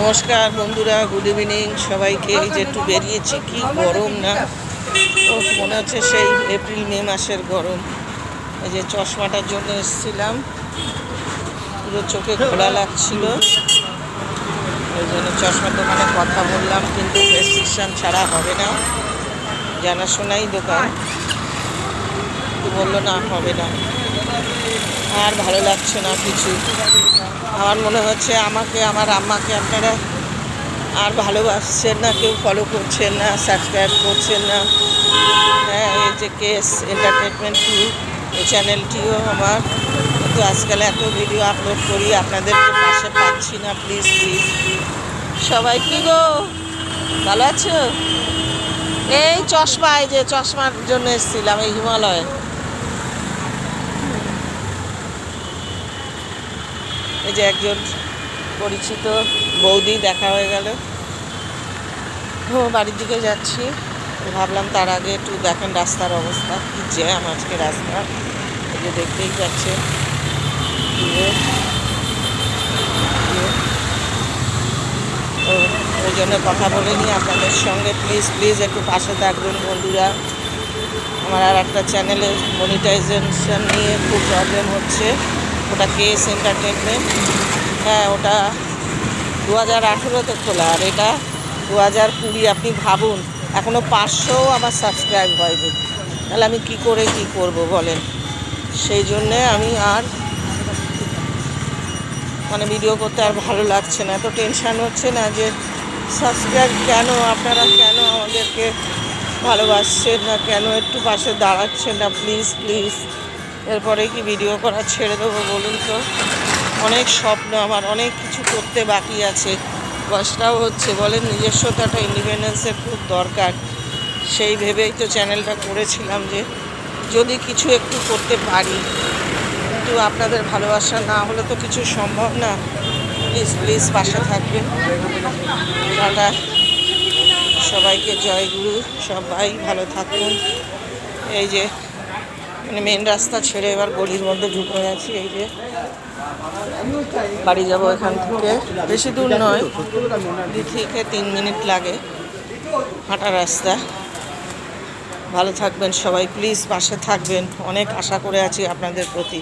নমস্কার বন্ধুরা, good evening সবাইকে। এই যে একটু বেরিয়েছি, কি গরম না, ও মনে হচ্ছে সেই এপ্রিল মে মাসের গরম। এই যে চশমাটার জন্য এসেছিলাম, পুরো চোখে খোলা লাগছিল, ওই জন্য চশমার দোকানে কথা বললাম, কিন্তু প্রেসক্রিপশান ছাড়া হবে না, জানাশোনাই দোকান, তো বললো না হবে না। আর ভালো লাগছে না কিছু। আমার মনে হচ্ছে আমাকে, আমার আম্মাকে আপনারা আর ভালোবাসছেন না, কেউ ফলো করছেন না, সাবস্ক্রাইব করছেন না। হ্যাঁ, এই যে কেস এন্টারটেনমেন্ট 2 এই চ্যানেলটিও আমার, কিন্তু আজকাল এত ভিডিও আপলোড করি, আপনাদেরকে পাশে পাচ্ছি না। প্লিজ প্লিজ সবাই। কি গো, ভালো আছো? এই চশমা, এই যে চশমার জন্য এসেছিলাম এই হিমালয়ে। এই যে একজন পরিচিত বৌদি দেখা হয়ে গেল। ও বাড়ির দিকে যাচ্ছি, ভাবলাম তার আগে একটু দেখেন রাস্তার অবস্থা, কি জ্যাম আজকে রাস্তা, এই যে দেখতেই যাচ্ছে। ওই জন্য কথা বলে নিই আপনাদের সঙ্গে। প্লিজ প্লিজ একটু পাশে থাকবেন বন্ধুরা। আমার আর একটা চ্যানেলে মনিটাইজেশন নিয়ে খুব প্রবলেম হচ্ছে, ওটা কেস এন্টারটেনমেন্ট। হ্যাঁ, ওটা 2018-তে খোলা, আর এটা 2020। আপনি ভাবুন, এখনও 500 আমার সাবস্ক্রাইব হয়নি, তাহলে আমি কি করে কি করব বলেন। সেই জন্যে আমি আর ভিডিও করতে আর ভালো লাগছে না, এত টেনশান হচ্ছে না যে সাবস্ক্রাইব কেন, আপনারা কেন আমাদেরকে ভালোবাসছেন না, কেন একটু পাশে দাঁড়াচ্ছেন না। প্লিজ প্লিজ, এরপরে কি ভিডিও করা ছেড়ে দেবো বলুন তো? অনেক স্বপ্ন আমার, অনেক কিছু করতে বাকি আছে, বয়সটাও হচ্ছে, বলেন নিজস্বতাটা, ইন্ডিপেন্ডেন্সের খুব দরকার। সেই ভেবেই তো চ্যানেলটা করেছিলাম যে যদি কিছু একটু করতে পারি, কিন্তু আপনাদের ভালোবাসা না হলে তো কিছু সম্ভব না। প্লিজ প্লিজ পাশে থাকবেন। টাটা, সবাইকে জয়গুরু, সবাই ভালো থাকুন। এই যে মেন রাস্তা ছেড়ে এবার গলির মধ্যে ঢুকে গেছি। এই যে বাড়ি যাব এখান থেকে, বেশি দূর নয়, 2 থেকে 3 মিনিট লাগে হাঁটা রাস্তা। ভালো থাকবেন সবাই, প্লিজ পাশে থাকবেন, অনেক আশা করে আছি আপনাদের প্রতি।